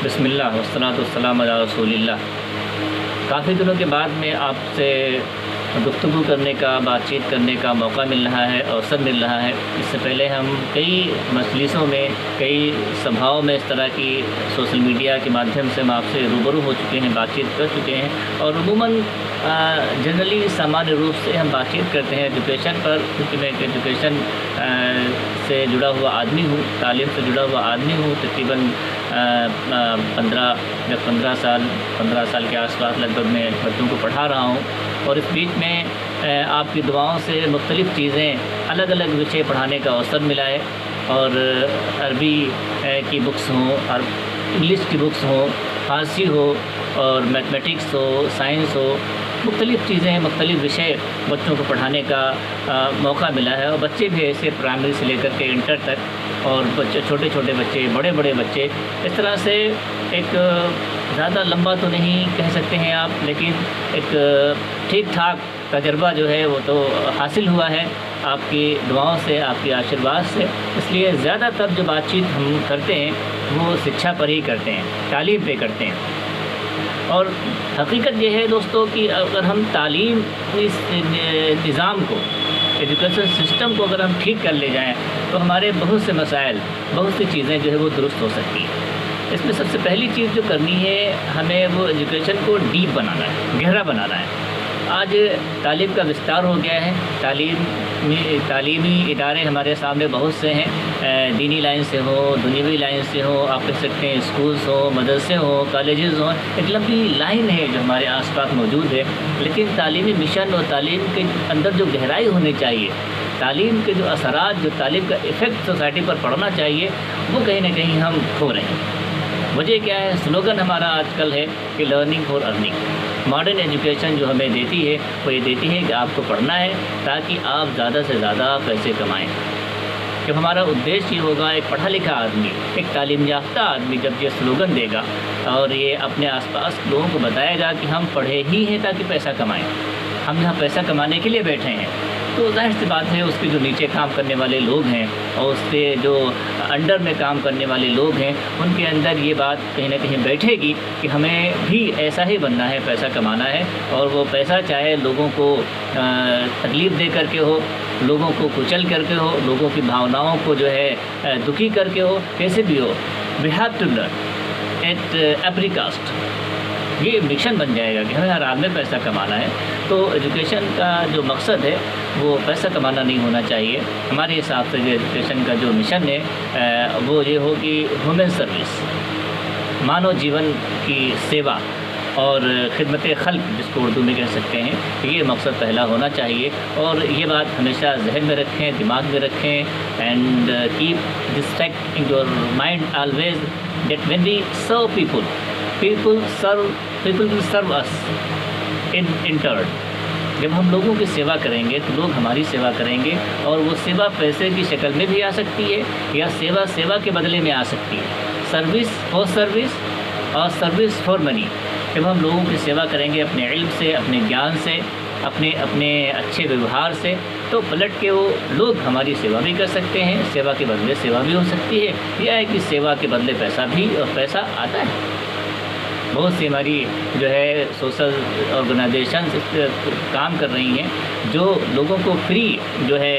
بسم اللہ والصلاۃ والسلام علی رسول اللہ۔ کافی دنوں کے بعد میں آپ سے گفتگو کرنے کا، بات چیت کرنے کا موقع مل رہا ہے، اوسر مل رہا ہے۔ اس سے پہلے ہم کئی مجلسوں میں، کئی سبھاؤں میں اس طرح کی سوشل میڈیا کے مادھیم سے ہم آپ سے روبرو ہو چکے ہیں، بات چیت کر چکے ہیں، اور عموماً جنرلی سامانیہ روپ سے ہم بات چیت کرتے ہیں ایجوکیشن پر، کیونکہ میں ایک ایجوکیشن سے جڑا ہوا آدمی ہوں، تعلیم سے جڑا ہوا آدمی ہوں۔ تقریباً 15 سال کے آس پاس لگ بھگ میں بچوں کو پڑھا رہا ہوں، اور اس بیچ میں آپ کی دعاؤں سے مختلف چیزیں، الگ الگ وشے پڑھانے کا اوسر ملا ہے، اور عربی کی بکس ہوں، اور انگلش کی بکس ہوں، فارسی ہو، اور میتھمیٹکس ہو، سائنس ہو، مختلف چیزیں، مختلف وشے بچوں کو پڑھانے کا موقع ملا ہے۔ اور بچے بھی ایسے پرائمری سے لے کر کے انٹر تک، اور بچے، چھوٹے چھوٹے بچے، بڑے بڑے بچے، اس طرح سے ایک زیادہ لمبا تو نہیں کہہ سکتے ہیں آپ، لیکن ایک ٹھیک ٹھاک تجربہ جو ہے وہ تو حاصل ہوا ہے آپ کی دعاؤں سے، آپ کے آشرواد سے۔ اس لیے زیادہ تر جو بات چیت ہم کرتے ہیں وہ شکچھا پر ہی کرتے ہیں، تعلیم پہ کرتے ہیں۔ اور حقیقت یہ ہے دوستو کہ اگر ہم تعلیم اس نظام کو، ایجوکیشن سسٹم کو اگر ہم ٹھیک کر لے جائیں تو ہمارے بہت سے مسائل، بہت سی چیزیں جو ہے وہ درست ہو سکتی ہیں۔ اس میں سب سے پہلی چیز جو کرنی ہے ہمیں، وہ ایجوکیشن کو ڈیپ بنانا ہے، گہرا بنانا ہے۔ آج تعلیم کا وستار ہو گیا ہے، تعلیمی ادارے ہمارے سامنے بہت سے ہیں، دینی لائن سے ہو، دنیوی لائن سے ہو، آپ کہہ سکتے ہیں اسکولز ہوں، مدرسے ہوں، کالجز ہوں، ایک لمبی لائن ہے جو ہمارے آس پاس موجود ہے۔ لیکن تعلیمی مشن اور تعلیم کے اندر جو گہرائی ہونی چاہیے، تعلیم کے جو اثرات، جو تعلیم کا ایفیکٹ سوسائٹی پر پڑنا چاہیے، وہ کہیں نہ کہیں ہم کھو رہے ہیں۔ وجہ کیا ہے؟ سلوگن ہمارا آج کل ہے کہ learning for earning. Modern education جو ہمیں دیتی ہے وہ یہ دیتی ہے کہ آپ کو پڑھنا ہے تاکہ آپ زیادہ سے زیادہ پیسے کمائیں۔ جب ہمارا ادیش یہ ہوگا، ایک پڑھا لکھا آدمی، ایک تعلیم یافتہ آدمی جب یہ سلوگن دے گا اور یہ اپنے آس پاس لوگوں کو بتائے گا کہ ہم پڑھے ہی ہیں تاکہ پیسہ کمائیں، ہم یہاں پیسہ کمانے کے لیے بیٹھے ہیں، تو ظاہر سی بات ہے اس کے جو نیچے کام کرنے والے لوگ ہیں اور اس کے جو انڈر میں کام کرنے والے لوگ ہیں، ان کے اندر یہ بات کہیں نہ کہیں بیٹھے گی کہ ہمیں بھی ایسا ہی بننا ہے، پیسہ کمانا ہے، اور وہ پیسہ چاہے لوگوں کو تکلیف دے کر کے ہو، لوگوں کو کچل کر کے ہو، لوگوں کی بھاوناؤں کو جو ہے دکھی کر کے ہو، کیسے بھی ہو، we have to learn at every cost. یہ مشن بن جائے گا کہ ہمیں ہر حال میں پیسہ کمانا ہے۔ تو ایجوکیشن کا جو مقصد ہے وہ پیسہ کمانا نہیں ہونا چاہیے۔ ہمارے حساب سے جو ایجوکیشن کا جو مشن ہے وہ یہ ہو کہ ہیومن سروس، مانو جیون کی سیوا اور خدمت خلق، جس کو اردو میں کہہ سکتے ہیں، یہ مقصد پہلا ہونا چاہیے۔ اور یہ بات ہمیشہ ذہن میں رکھیں، دماغ میں رکھیں، and keep this fact in your mind always that when we serve people will serve us in turn۔ جب ہم لوگوں کی سیوا کریں گے تو لوگ ہماری سیوا کریں گے، اور وہ سیوا پیسے کی شکل میں بھی آ سکتی ہے، یا سیوا کے بدلے میں آ سکتی ہے۔ سروس فار سروس اور سروس فار منی۔ جب ہم لوگوں کی سیوا کریں گے اپنے علم سے، اپنے گیان سے، اپنے اچھے ویوہار سے، تو پلٹ کے وہ لوگ ہماری سیوا بھی کر سکتے ہیں، سیوا کے بدلے سیوا بھی ہو سکتی ہے، یہ ہے کہ سیوا کے بدلے پیسہ بھی، اور پیسہ آتا ہے۔ بہت سی ہماری جو ہے سوشل آرگنائزیشنز کام کر رہی ہیں جو لوگوں کو فری جو ہے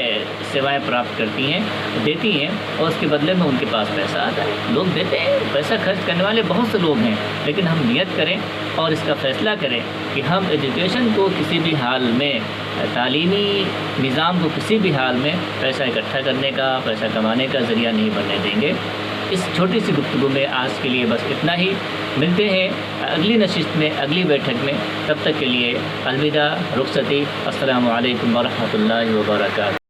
سیوائیں پراپت کرتی ہیں، دیتی ہیں، اور اس کے بدلے میں ان کے پاس پیسہ آتا ہے۔ لوگ دیتے ہیں، پیسہ خرچ کرنے والے بہت سے لوگ ہیں، لیکن ہم نیت کریں اور اس کا فیصلہ کریں کہ ہم ایجوکیشن کو کسی بھی حال میں، تعلیمی نظام کو کسی بھی حال میں پیسہ اکٹھا کرنے کا، پیسہ کمانے کا ذریعہ نہیں بننے دیں گے۔ اس چھوٹی سی گفتگو میں آج کے لیے بس اتنا ہی۔ ملتے ہیں اگلی نشست میں، اگلی بیٹھک میں، تب تک کے لیے الوداع، رخصتی، السلام علیکم ورحمۃ اللہ وبرکاتہ۔